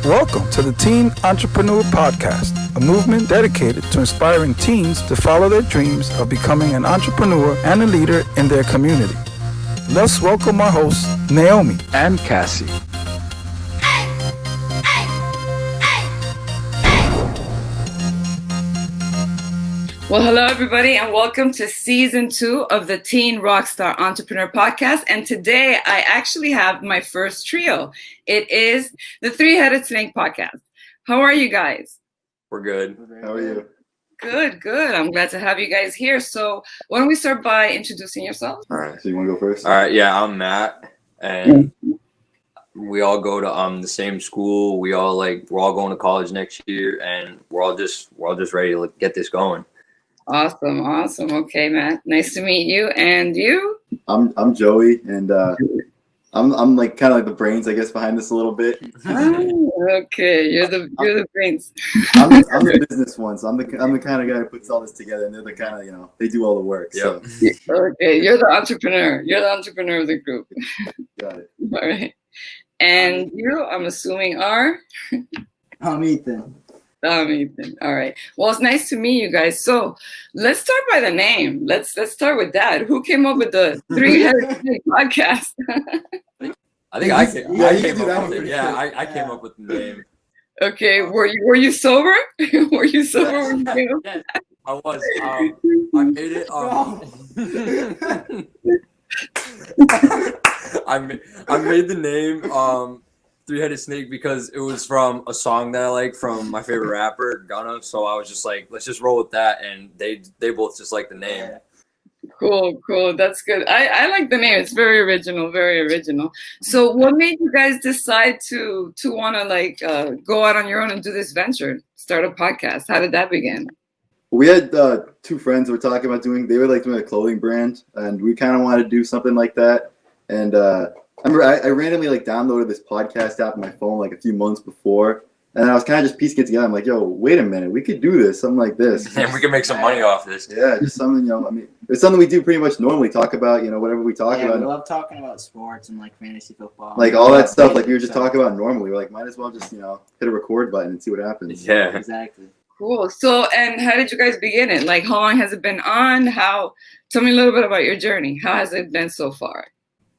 Welcome to the Teen Entrepreneur Podcast, a movement dedicated to inspiring teens to follow their dreams of becoming an entrepreneur and a leader in their community. Let's welcome our hosts, Naomi and Cassie. Well, hello, everybody, and welcome to Season 2 of the Teen Rockstar Entrepreneur Podcast. And today, I actually have my first trio. It is the Three-Headed Snake Podcast. How are you guys? We're good. How are you? Good. I'm glad to have you guys here. So why don't we start by introducing yourselves? All right. So you want to go first? All right. Yeah, I'm Matt, and we all go to the same school. We're all going to college next year, and we're all just ready to get this going. Awesome. Okay, Matt. Nice to meet you. And you? I'm Joey, and I'm like kind of like the brains, I guess, behind this a little bit. Okay, you're the brains. I'm the business one, so I'm the kind of guy who puts all this together, and they're the kind of they do all the work. Yep. So. Okay, you're the entrepreneur. You're the entrepreneur of the group. Got it. All right. And you, I'm assuming, are? I'm Ethan. Ethan. All right. Well, it's nice to meet you guys. So let's start by the name. Let's start with that. Who came up with the Three-Headed Snake Podcast? I think I came up with it. Yeah, I came up with the name. Okay. Were you sober? Were you sober when you came up? Yes, I was. I made it. I made the name Three-Headed Snake because it was from a song that I like from my favorite rapper, Gunna. So I was just like, let's just roll with that, and they both just like the name. Cool. That's good. I like the name. It's very original. So what made you guys decide to want to go out on your own and do this venture, start a podcast? How did that begin? We had two friends who were talking about doing a clothing brand, and we kind of wanted to do something like that. And I remember I randomly downloaded this podcast app on my phone a few months before, and I was kind of just piecing it together. I'm like, yo, wait a minute, we could do this, something like this. And we can make some money off this. Yeah, just something, it's something we do pretty much normally, talk about, whatever we talk about. We love talking about sports and fantasy football. All that stuff, we were just talking about normally. We're might as well just, hit a record button and see what happens. Yeah. Exactly. Cool. So, and how did you guys begin it? How long has it been on? Tell me a little bit about your journey. How has it been so far?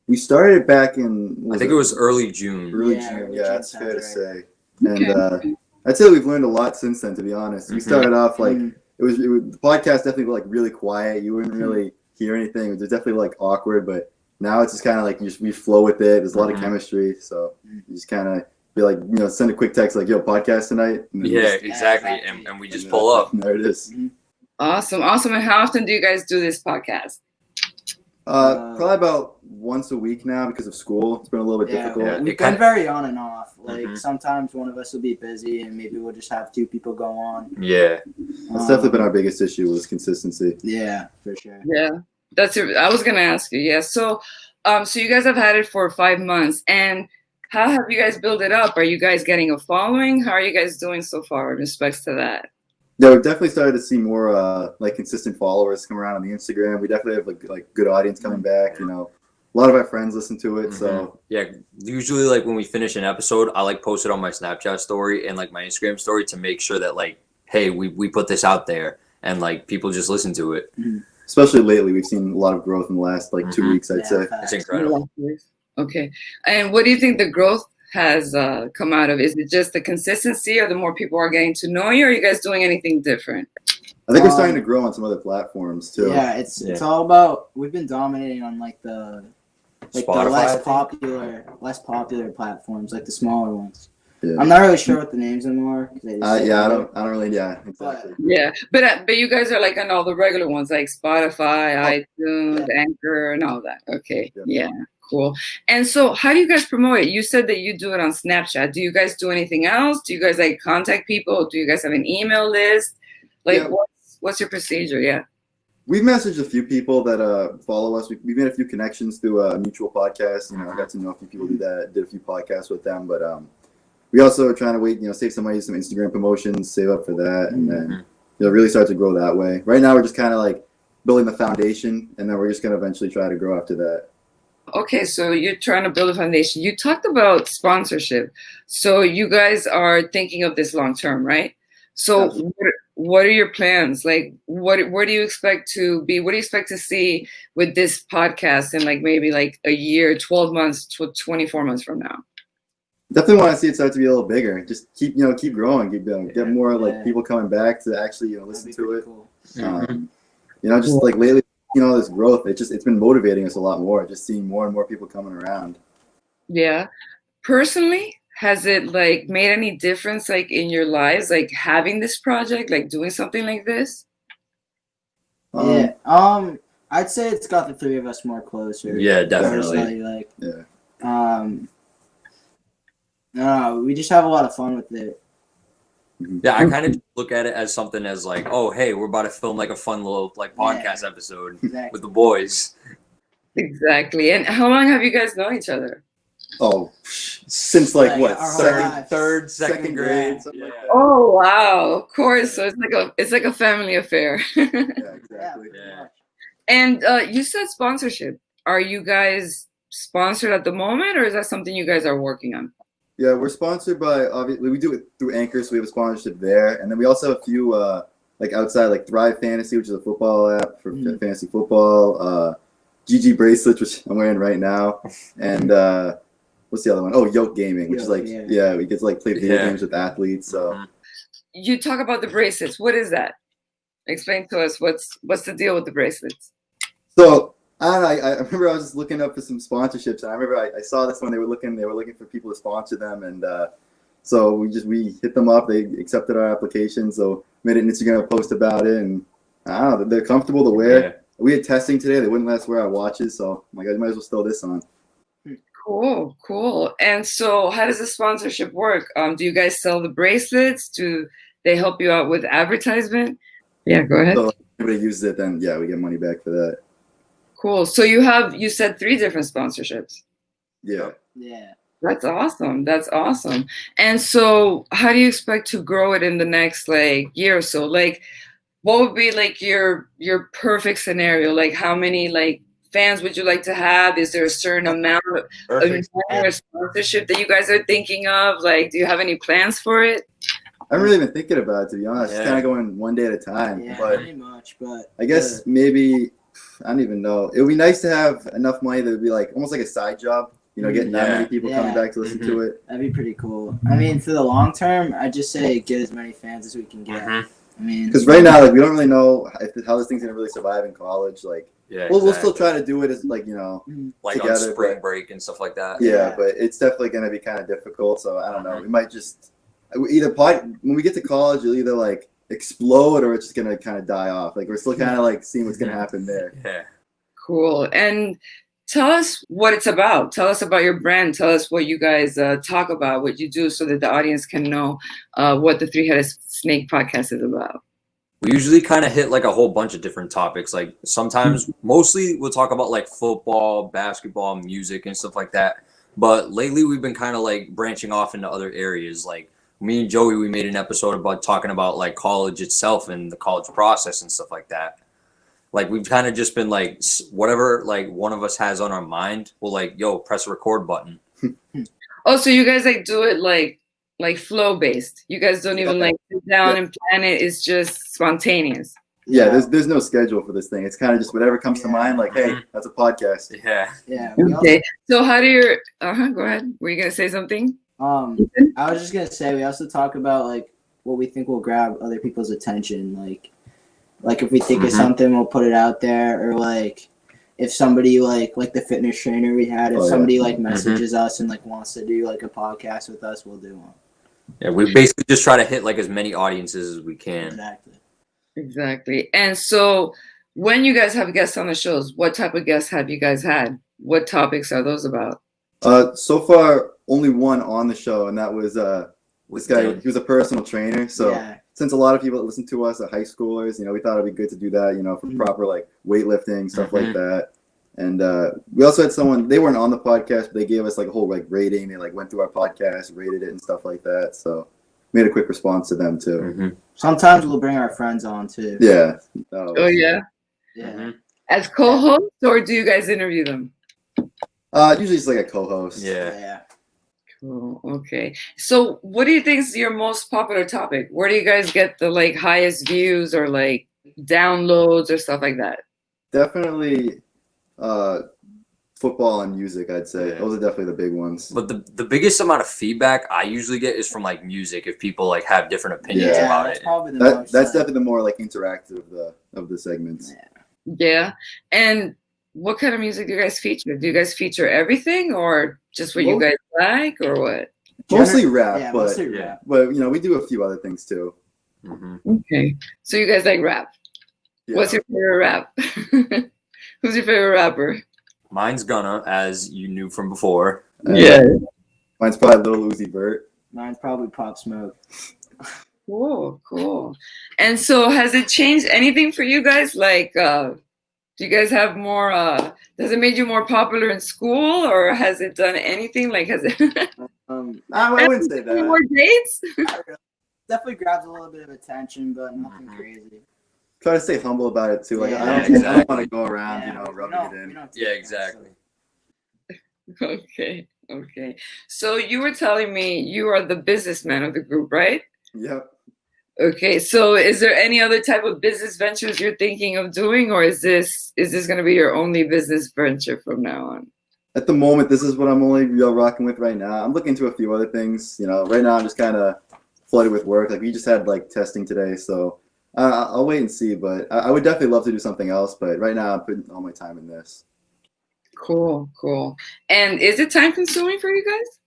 We started it back in... I think it was early June. June, yeah, that's fair to say. And I'd say we've learned a lot since then, to be honest. We started off the podcast definitely really quiet. You wouldn't really hear anything. It was definitely awkward, but now it's just kind of we flow with it. There's a lot of chemistry, so you just kind of be send a quick text yo, podcast tonight. Yeah, exactly. And we just pull up. There it is. Awesome. And how often do you guys do this podcast? Probably about once a week now because of school. It's been a little bit difficult. Yeah, we've been very on and off. Sometimes one of us will be busy and maybe we'll just have two people go on. Yeah. That's definitely been our biggest issue was consistency. Yeah, for sure. Yeah. I was going to ask you. Yeah. So you guys have had it for 5 months, and how have you guys built it up? Are you guys getting a following? How are you guys doing so far in respects to that? Yeah, we've definitely started to see more consistent followers come around on the Instagram. We definitely have good audience coming back. A lot of our friends listen to it. So yeah, usually when we finish an episode, I post it on my Snapchat story and my Instagram story to make sure that hey, we put this out there and people just listen to it. Especially lately, we've seen a lot of growth in the last 2 weeks. I'd say it's incredible. Okay, and what do you think the growth has come out of? Is it just the consistency, or the more people are getting to know you, or are you guys doing anything different? I think we're starting to grow on some other platforms too. Yeah, it's all about, we've been dominating on the less popular platforms, the smaller ones. Yeah. I'm not really sure what the names anymore. I don't really. Yeah, exactly. Yeah, but you guys are on all the regular ones like Spotify, iTunes, Anchor, and all that. Okay, yeah. Cool. And so how do you guys promote it? You said that you do it on Snapchat. Do you guys do anything else? Do you guys contact people? Do you guys have an email list? What's your procedure? Yeah. We've messaged a few people that follow us. We've made a few connections through a mutual podcast. I got to know a few people did a few podcasts with them. But we also are trying to save some money, some Instagram promotions, save up for that, and then really start to grow that way. Right now we're just kind of building the foundation, and then we're just going to eventually try to grow after that. Okay, so you're trying to build a foundation. You talked about sponsorship. So you guys are thinking of this long term, right? So what are your plans? Like where do you expect to be? What do you expect to see with this podcast in like maybe like a year, 12 months, 24 months from now? Definitely want to see it start to be a little bigger. Just keep growing, get more like people coming back to actually listen to it. Cool. Just like lately, this growth, it's been motivating us a lot more. Just seeing more and more people coming around. Yeah. Personally, has it like made any difference like in your lives, like having this project, like doing something like this? I'd say it's got the three of us more closer. Yeah, definitely. Personally, we just have a lot of fun with it. Yeah, I kind of look at it as something as like, oh, hey, we're about to film like a fun little like podcast episode with the boys. Exactly. And how long have you guys known each other? Oh, since like what, second grade. Like oh wow, of course. So it's like a family affair. yeah, exactly. Yeah. And you said sponsorship. Are you guys sponsored at the moment, or is that something you guys are working on? Yeah, we're sponsored by, obviously we do it through Anchor, so we have a sponsorship there, and then we also have a few like outside, like Thrive Fantasy, which is a football app for fantasy football. GG Bracelets, which I'm wearing right now, and what's the other one? Oh, Yoke Gaming, which is like we get to like play video games with athletes. So you talk about the bracelets. What is that? Explain to us what's the deal with the bracelets. So I remember I was just looking up for some sponsorships, and I remember I saw this one. They were looking for people to sponsor them, and so we hit them up. They accepted our application, so made an Instagram post about it, and I don't know, they're comfortable to wear. Yeah. We had testing today. They wouldn't let us wear our watches, so my God, might as well throw this on. Cool. And so how does the sponsorship work? Do you guys sell the bracelets? Do they help you out with advertisement? Yeah, go ahead. So if anybody uses it, then we get money back for that. Cool. So you said 3 different sponsorships. Yeah. That's awesome. And so how do you expect to grow it in the next like year or so? Like what would be like your perfect scenario? Like how many like fans would you like to have? Is there a certain amount of sponsorship that you guys are thinking of? Like, do you have any plans for it? I haven't really been thinking about it, to be honest. Just kind of going one day at a time. Yeah, but pretty much. But I guess maybe, I don't even know. It would be nice to have enough money that would be like almost like a side job. Getting that many people coming back to listen to it. That'd be pretty cool. I mean, for the long term, I'd just say get as many fans as we can get. I mean, because right now, like, we don't really know how this thing's gonna really survive in college. Like, we'll still try to do it as like like together, on spring break and stuff like that. Yeah, but it's definitely gonna be kind of difficult. So I don't know. We might just either when we get to college, it'll either like explode or it's just gonna kind of die off. Like we're still kind of like seeing what's gonna happen there. Yeah. Cool. And tell us what it's about. Tell us about your brand. Tell us what you guys talk about, what you do, so that the audience can know what the Three-Headed Snake podcast is about. We usually kind of hit like a whole bunch of different topics. Like sometimes, mostly we'll talk about like football, basketball, music, and stuff like that. But lately we've been kind of like branching off into other areas. Like me and Joey, we made an episode about talking about like college itself and the college process and stuff like that. Like we've kind of just been like whatever like one of us has on our mind, we'll like, press a record button. Oh, so you guys like do it like flow based. You guys don't even like sit down and plan it. It's just spontaneous. Yeah, there's no schedule for this thing. It's kind of just whatever comes to mind. Like, hey, that's a podcast. Yeah. Okay. So how do you? Go ahead. Were you gonna say something? I was just gonna say we also talk about like what we think will grab other people's attention. Like if we think of something, we'll put it out there, or like if somebody like the fitness trainer we had, if somebody like messages us and like wants to do like a podcast with us, we'll do one. Yeah, we basically just try to hit like as many audiences as we can. Exactly. And so when you guys have guests on the shows, what type of guests have you guys had? What topics are those about? So far, only one on the show, and that was this guy. He was a personal trainer, so since a lot of people that listen to us are high schoolers, we thought it'd be good to do that, for proper like weightlifting, stuff like that. And we also had someone, they weren't on the podcast, but they gave us like a whole like rating. They like went through our podcast, rated it and stuff like that. So made a quick response to them too. Sometimes we'll bring our friends on too. Yeah. Oh yeah. As co-hosts, or do you guys interview them? Usually it's like a co-host. Yeah. Cool. Okay. So what do you think is your most popular topic? Where do you guys get the like highest views or like downloads or stuff like that? Definitely football and music, I'd say. Yeah. Those are definitely the big ones. But the biggest amount of feedback I usually get is from like music, if people like have different opinions Yeah, about that's it. probably the That's most, definitely the more like interactive of the segments. Yeah. And what kind of music do you guys feature? Do you guys feature everything or just what you guys like or what? Mostly rap, Yeah, but mostly yeah. rap. but you know, we do a few other things too. Mm-hmm. Okay. So you guys like rap. Yeah. What's your favorite rap? Who's your favorite rapper? Mine's Gunna, as you knew from before. Mine's probably Lil Uzi Vert. Mine's probably Pop Smoke. Cool. And so has it changed anything for you guys? Like, do you guys have more, does it make you more popular in school or has it done anything? Like, has it I wouldn't say any that. more dates? Definitely grabs a little bit of attention, but nothing crazy. Try to stay humble about it too. Like Yeah, I exactly. don't want to go around, Yeah, we rubbing don't- it in. we don't Yeah, take exactly. Okay. So you were telling me you are the businessman of the group, right? Yep. Okay. So is there any other type of business ventures you're thinking of doing, or is this going to be your only business venture from now on? At the moment, this is what I'm only rocking with right now. I'm looking into a few other things. Right now I'm just kind of flooded with work. Like we just had like testing today, so I'll wait and see. But I would definitely love to do something else. But right now I'm putting all my time in this. Cool. And is it time consuming for you guys?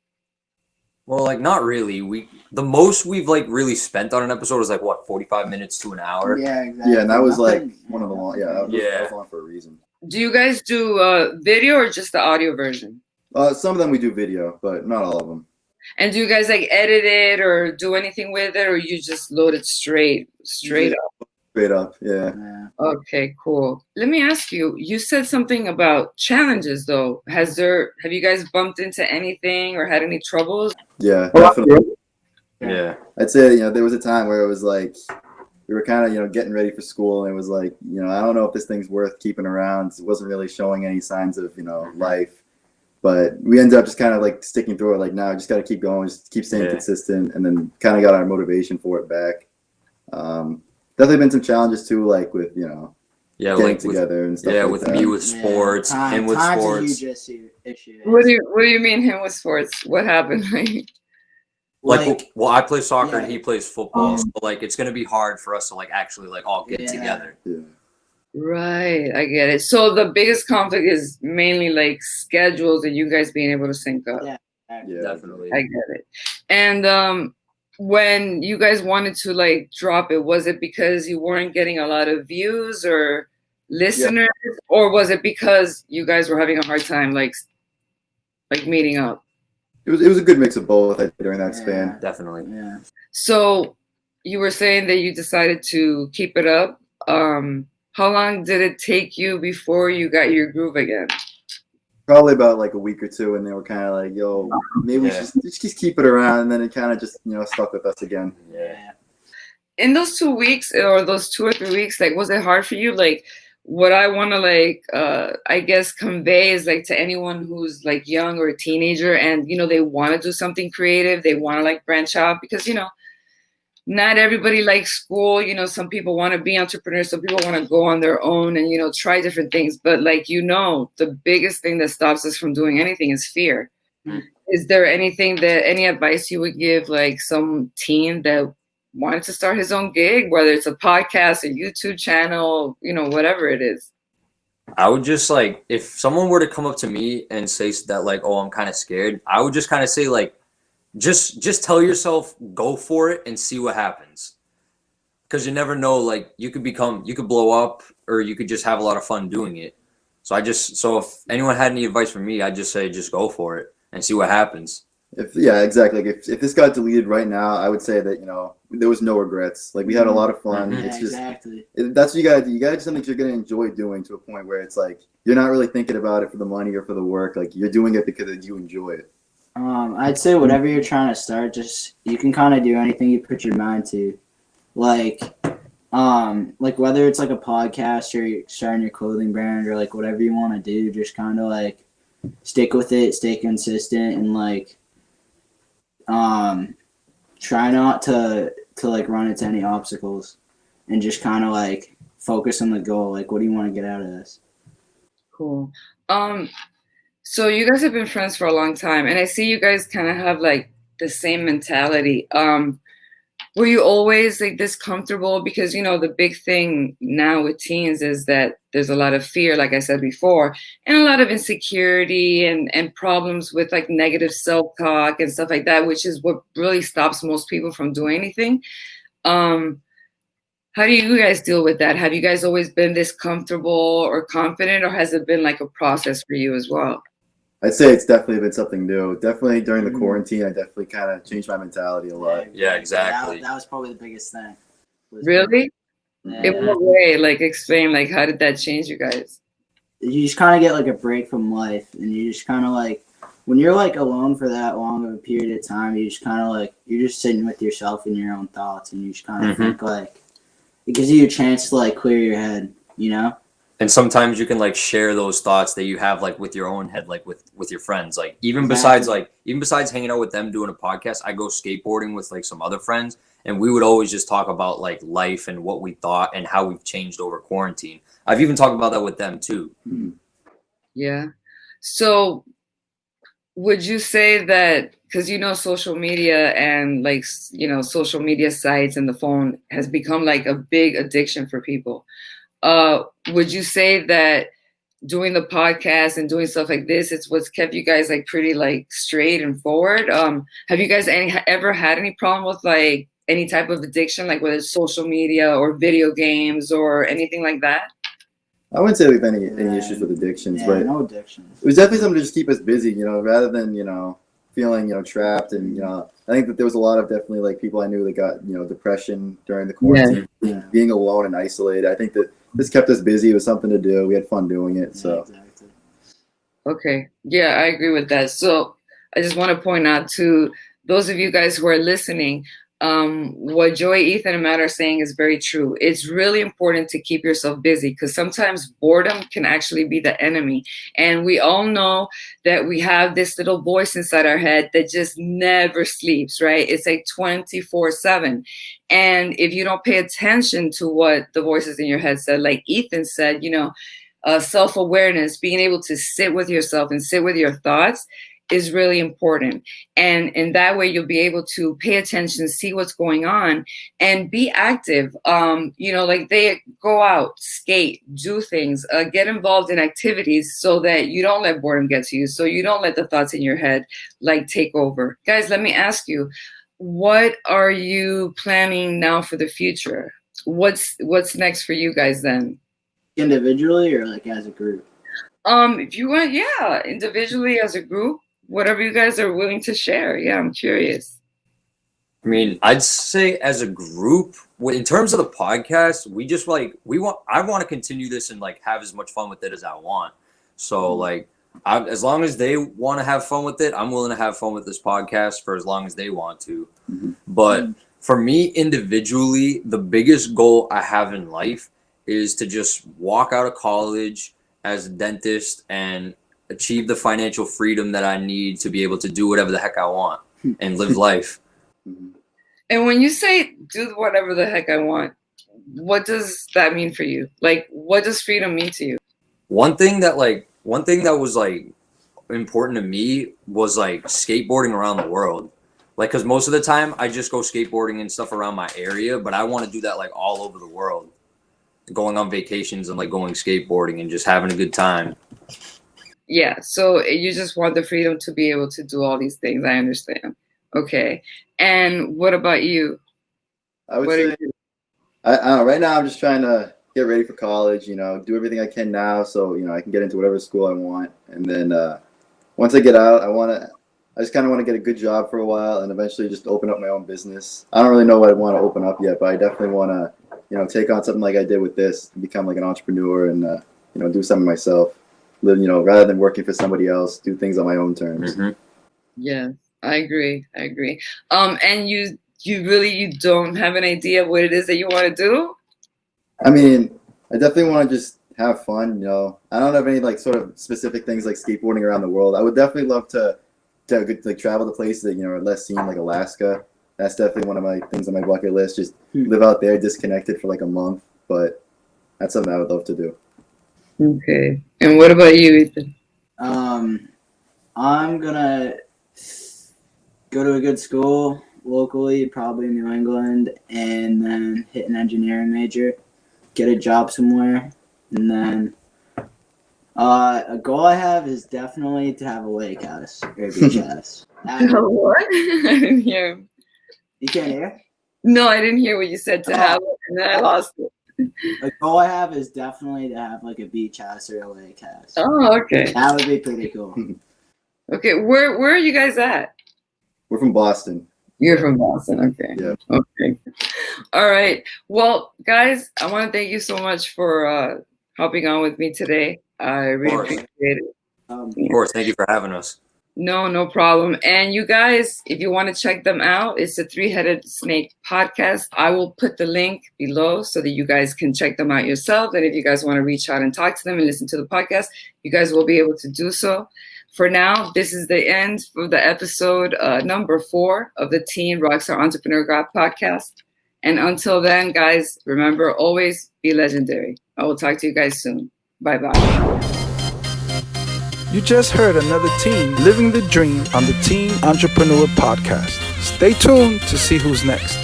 Well, like not really. The most we've like really spent on an episode was like what, 45 minutes to an hour. Yeah, exactly. Yeah, and that was like Nothing- one of the long. Yeah, that was long for a reason. Do you guys do video or just the audio version? Some of them we do video, but not all of them. And do you guys like edit it or do anything with it, or you just load it straight up? Straight up, yeah. Yeah. Okay, cool. Let me ask you. You said something about challenges, though. Have you guys bumped into anything or had any troubles? Yeah, definitely. Yeah. I'd say there was a time where it was like we were kind of getting ready for school, and it was like I don't know if this thing's worth keeping around. It wasn't really showing any signs of life, but we ended up just kind of like sticking through it. Like, now just got to keep going, just keep staying consistent, and then kind of got our motivation for it back. Definitely been some challenges too, like with getting like together and stuff. Yeah, like with that. me with sports, him with time's sports. a huge issue. What do you mean him with sports? What happened? Like, well, I play soccer and yeah. he plays football, so like it's gonna be hard for us to like actually like all get Yeah. together. Yeah. Right, I get it. So the biggest conflict is mainly like schedules and you guys being able to sync up. Yeah. Yeah, Definitely. I get it. And when you guys wanted to like drop it, was it because you weren't getting a lot of views or listeners, or was it because you guys were having a hard time like meeting up? It was a good mix of both during that span. Definitely. Yeah. So you were saying that you decided to keep it up. How long did it take you before you got your groove again? Probably about like a week or two, and they were kind of like, "Yo, maybe we should just keep it around." And then it kind of just stuck with us again. Yeah. In those 2 weeks or those 2 or 3 weeks, like, was it hard for you? Like, what I want to like, I guess, convey is like to anyone who's like young or a teenager and, they want to do something creative. They want to like branch out because, not everybody likes school. Some people want to be entrepreneurs. Some people want to go on their own and, try different things. But like, the biggest thing that stops us from doing anything is fear. Mm. Is there any advice you would give like some teen that wanted to start his own gig, whether it's a podcast, a YouTube channel, whatever it is? I would just like, if someone were to come up to me and say that like, oh, I'm kind of scared, I would just kind of say like, just tell yourself, go for it and see what happens. Because you never know, like you could blow up or you could just have a lot of fun doing it. So if anyone had any advice for me, I'd just say, just go for it and see what happens. Exactly. Like if this got deleted right now, I would say that, there was no regrets. Like we had a lot of fun. Mhm. It's just, exactly. that's what you gotta do. You gotta do something that you're gonna enjoy doing to a point where it's like, you're not really thinking about it for the money or for the work. Like you're doing it because you enjoy it. I'd say whatever you're trying to start, you can kind of do anything you put your mind to, like whether it's like a podcast or you're starting your clothing brand or like whatever you want to do, just kind of like stick with it, stay consistent, and like try not to like run into any obstacles, and just kind of like focus on the goal. Like, what do you want to get out of this? Cool. So you guys have been friends for a long time, and I see you guys kind of have like the same mentality. Were you always like this comfortable? Because, you know, the big thing now with teens is that there's a lot of fear, like I said before, and a lot of insecurity and problems with like negative self-talk and stuff like that, which is what really stops most people from doing anything. How do you guys deal with that? Have you guys always been this comfortable or confident, or has it been like a process for you as well? I'd say it's definitely been something new. Definitely during the quarantine, I definitely kind of changed my mentality a lot. Yeah, exactly. That was probably the biggest thing. Really? Yeah. In what way? Like, explain, like, how did that change you guys? You just kind of get like a break from life, and you just kind of like, when you're like alone for that long of a period of time, you just kind of like, you're just sitting with yourself and your own thoughts, and you just kind of think like, it gives you a chance to like clear your head, you know? And sometimes you can like share those thoughts that you have like with your own head, like with your friends. Like even besides hanging out with them doing a podcast, I go skateboarding with like some other friends, and we would always just talk about like life and what we thought and how we've changed over quarantine. I've even talked about that with them too. Yeah. So would you say that, because you know social media and like, you know, social media sites and the phone has become like a big addiction for people. Would you say that doing the podcast and doing stuff like this, it's what's kept you guys like pretty like straight and forward? Have you guys ever had any problem with like any type of addiction, like whether it's social media or video games or anything like that? I wouldn't say we've had any issues with addictions, but no addictions. it was definitely something to just keep us busy, you know, rather than, you know, feeling, you know, trapped. And, you know, I think that there was a lot of definitely like people I knew that got, you know, depression during the quarantine, being alone and isolated. I think that this kept us busy. It was something to do. We had fun doing it. So. Exactly. Okay. Yeah, I agree with that. So I just want to point out to those of you guys who are listening, what Joey, Ethan, and Matt are saying is very true. It's really important to keep yourself busy, because sometimes boredom can actually be the enemy. And we all know that we have this little voice inside our head that just never sleeps, right? It's like 24/7. And if you don't pay attention to what the voices in your head said, like Ethan said, you know, self-awareness, being able to sit with yourself and sit with your thoughts is really important. And in that way, you'll be able to pay attention, see what's going on, and be active. You know, like they go out, skate, do things, get involved in activities so that you don't let boredom get to you, so you don't let the thoughts in your head like take over. Guys, let me ask you, what are you planning now for the future? What's next for you guys then? Individually or like as a group? If you want, yeah, individually, as a group, whatever you guys are willing to share. Yeah, I'm curious. I mean, I'd say as a group, in terms of the podcast, we just like, I want to continue this and like have as much fun with it as I want. So like, as long as they want to have fun with it, I'm willing to have fun with this podcast for as long as they want to. But for me individually, the biggest goal I have in life is to just walk out of college as a dentist and achieve the financial freedom that I need to be able to do whatever the heck I want and live life. And when you say do whatever the heck I want, what does that mean for you? Like, what does freedom mean to you? One thing that was like important to me was like skateboarding around the world. Like, cause most of the time I just go skateboarding and stuff around my area, but I want to do that like all over the world, going on vacations and like going skateboarding and just having a good time. Yeah, so you just want the freedom to be able to do all these things. I understand. Okay. And what about you? I would say, I don't know, right now I'm just trying to get ready for college, you know, do everything I can now so, you know, I can get into whatever school I want. And then once I get out, I just kind of want to get a good job for a while and eventually just open up my own business. I don't really know what I want to open up yet, but I definitely want to, you know, take on something like I did with this and become like an entrepreneur and, you know, do something myself. Live, you know, rather than working for somebody else, do things on my own terms. Yeah, I agree. And you don't have an idea what it is that you want to do? I mean, I definitely want to just have fun. I don't have any like sort of specific things like skateboarding around the world. I would definitely love to like travel to places that are less seen, like Alaska. That's definitely one of my things on my bucket list. Just live out there, disconnected for like a month. But that's something I would love to do. Okay. And what about you, Ethan? I'm gonna go to a good school locally, probably in New England, and then hit an engineering major, get a job somewhere, and then a goal I have is definitely to have a lake house or a beach house. What? I didn't hear him. You can't hear? No, I didn't hear what you said to have it, and then I lost it. A goal I have is definitely to have like a beach house or a lake house. Oh, okay. That would be pretty cool. Okay, where are you guys at? We're from Boston. You're from Boston, okay. Yeah. Okay. All right. Well, guys, I want to thank you so much for hopping on with me today. I really appreciate it. Of course, thank you for having us. No problem. And you guys, if you want to check them out, it's the Three-Headed Snake podcast. I will put the link below so that you guys can check them out yourself. And if you guys want to reach out and talk to them and listen to the podcast, you guys will be able to do so. For now, this is the end of the episode number 4 of the Teen Rockstar Entrepreneur Podcast. And until then, guys, remember, always be legendary. I will talk to you guys soon. Bye-bye. You just heard another teen living the dream on the Teen Entrepreneur Podcast. Stay tuned to see who's next.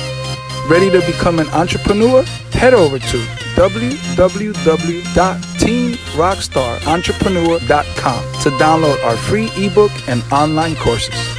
Ready to become an entrepreneur? Head over to www.teenrockstarentrepreneur.com to download our free ebook and online courses.